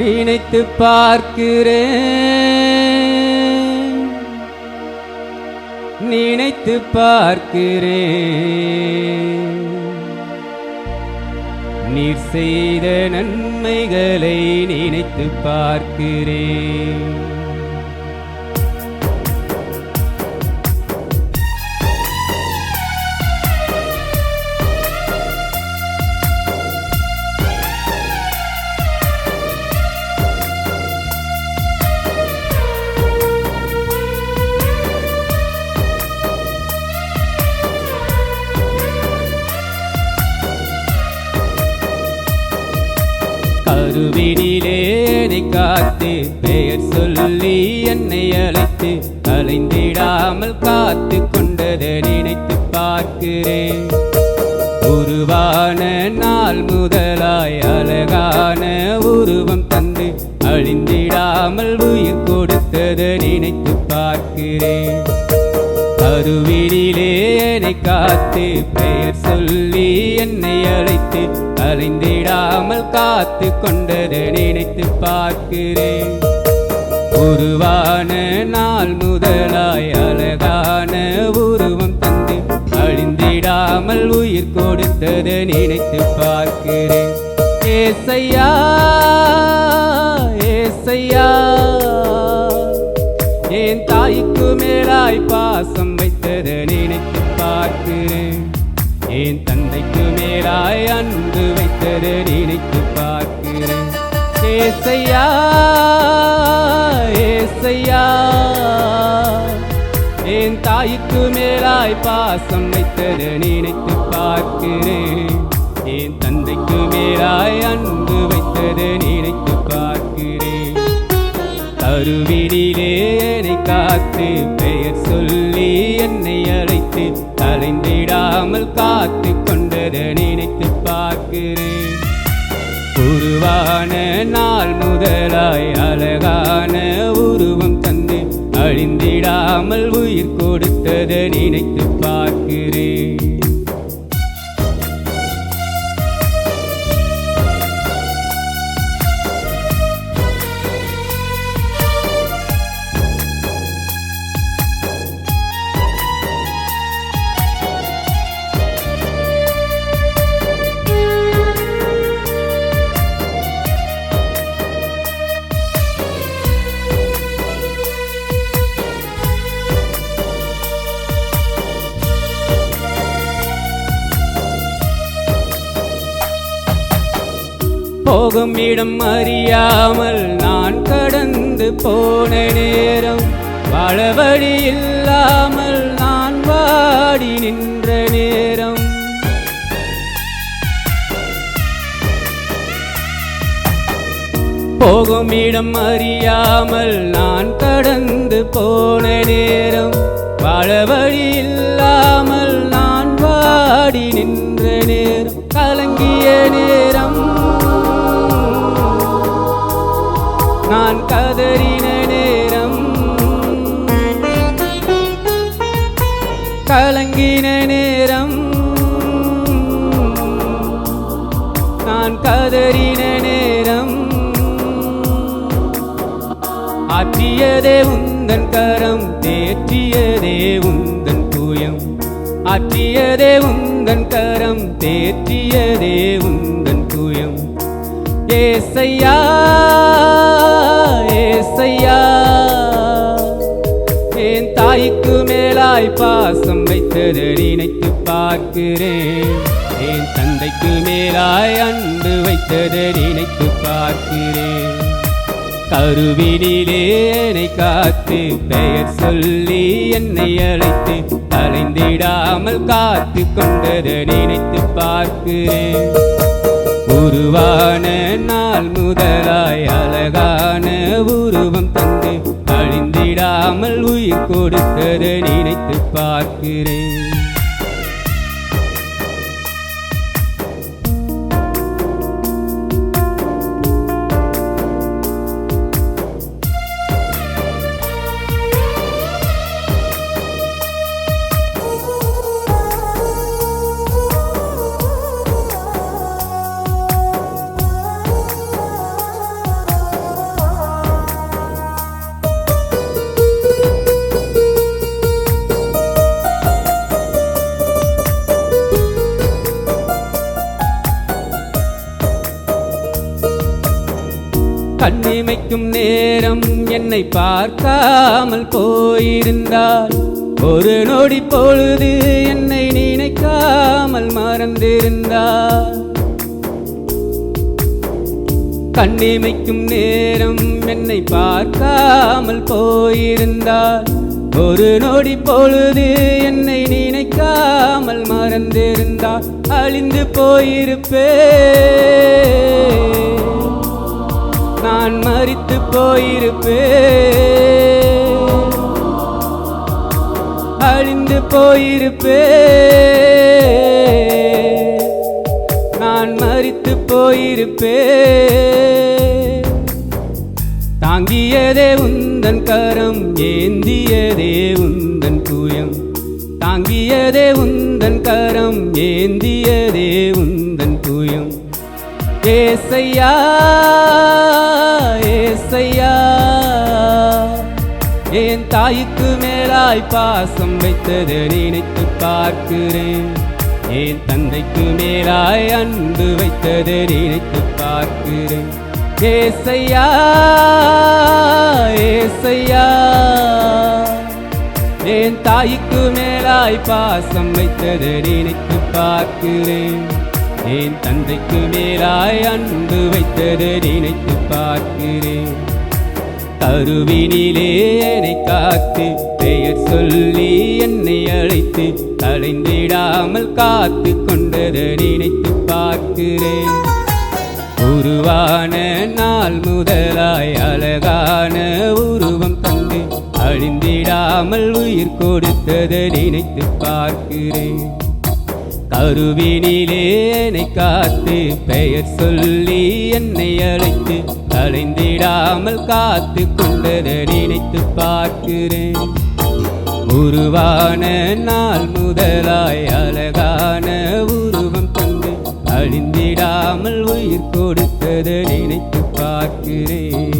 நினைத்து பார்க்கிறேன், நினைத்து பார்க்கிறேன். நீர் செய்த நன்மைகளை நினைத்து பார்க்கிறேன். கருவினிலே என்னை காத்து பெயர் சொல்லி என்னை அழைத்து அலைந்திடாமல் காத்து கொண்டதை நினைத்து பார்க்கிறேன். உருவான நாள் முதலாய் அழகான உருவம் தந்து அழிந்திடாமல் உயிர் கொடுத்ததை நினைத்து பார்க்கிறேன். கருவினிலே என்னை காத்து பெயர் சொல்லி என்னை அழைத்து அலைந்திடாமல் காத்து கொண்டதை நினைத்து பார்க்கிறேன். உருவான நாள் முதலாய் அழகான உருவம் தந்து அழிந்திடாமல் உயிர் கொடுத்ததை நினைத்து பார்க்கிறேன். ஏசையா ஏசையா, என் தாய்க்கு மேலாய் பாசம் வைத்ததை நினைத்து பார்க்கிறேன். என் தந்தைக்கு மேலாய் அன்பு வைத்ததை நினைத்து பார்க்கிறேன். ஏசையா ஏசையா, என் தாய்க்கு மேலாய் பாசம் வைத்ததை நினைத்து பார்க்கிறேன். என் தந்தைக்கு மேலாய் அன்பு வைத்ததை நினைத்து பார்க்கிறேன். கருவினிலே என்னை காத்து பெயர் சொல்லி என்னை அழைத்து அலைந்திடாமல் காத்து கொண்டதை நினைத்து பார்க்கிறேன். உருவான நாள் முதலாய் அழகான உருவம் தந்து அழிந்திடாமல் உயிர் கொடுத்ததை நினைத்து பார்க்கிறேன். போகும் இடம் அறியாமல் நான் கடந்து போன நேரம், வாழ வழி இல்லாமல் நான் வாடி நின்ற நேரம், போகும் இடம் அறியாமல் நான் கடந்து போன நேரம், வாழ வழி இல்லாமல் நான் வாடி நின்ற நேரம், கலங்கிய நேரம், நான் கதறின நேரம், கலங்கின நேரம், நான் கதறின நேரம். ஆற்றியதே உந்தன் கரம், தேற்றியதே உந்தன் புயம், ஆற்றியதே உந்தன் கரம், தேற்றியதே உந்தன் புயம். ஏசையா ஏசையா, என் தாய்க்கு மேலாய் பாசம் வைத்ததை நினைத்து பார்க்கிறேன். என் தந்தைக்கு மேலாய் அன்பு வைத்ததை நினைத்து பார்க்கிறேன். கருவினிலே என்னை காத்து பெயர் சொல்லி என்னை அழைத்து அலைந்திடாமல் காத்து கொண்டதை நினைத்து பார்க்கிறேன். உருவான நாள் முதலாய் அழகான உருவம் தந்து அழிந்திடாமல் உயிர் கொடுத்ததை நினைத்து பார்க்கிறேன். கண்ணிமைக்கும் நேரம் என்னை பார்க்காமல் போயிருந்தால், ஒரு நொடி பொழுது என்னை நினைக்காமல் மறந்திருந்தால், கண்ணிமைக்கும் நேரம் என்னை பார்க்காமல் போயிருந்தால், ஒரு நொடி பொழுது என்னை நினைக்காமல் மறந்திருந்தால், அழிந்து போயிருப்பே, நான் மரித்து போயிருப்பே, அழிந்து போயிருப்பே, நான் மரித்து போயிருப்பே. தாங்கியதே உந்தன் கரம், ஏந்தியதே உந்தன் புயம், தாங்கியதே உந்தன் கரம், ஏந்தியதே உந்தன் புயம். ஏசையா ஏசையா, என் தாய்க்கு மேலாய் பாசம் வைத்தது நினைத்து பார்க்கிறேன், என் தந்தைக்கு மேலாய் அன்பு வைத்தது நினைத்து பார்க்கிறேன். ஏசையா ஏசையா, என் தாய்க்கு மேலாய் பாசம் வைத்தது நினைத்து பார்க்கிறேன், என் தந்தைக்கு மேலாய் அன்பு வைத்தது நினைத்து பார்க்கிறேன். கருவினிலே என்னை காத்து, பெயர் சொல்லி என்னை அழைத்து, அலைந்திடாமல் காத்து கொண்டது நினைத்து பார்க்கிறேன். உருவான நாள் முதலாய் அழகான உருவம் தந்து, அழிந்திடாமல் உயிர் கொடுத்தது நினைத்து பார்க்கிறேன். கருவினிலே என்னை காத்து, பெயர் சொல்லி என்னை அழைத்து, அலைந்திடாமல் காத்து கொண்டது நினைத்து பார்க்கிறேன். உருவான நாள் முதலாய் அழகான உருவம் தந்து, அழிந்திடாமல் உயிர் கொடுத்தது நினைத்து பார்க்கிறேன்.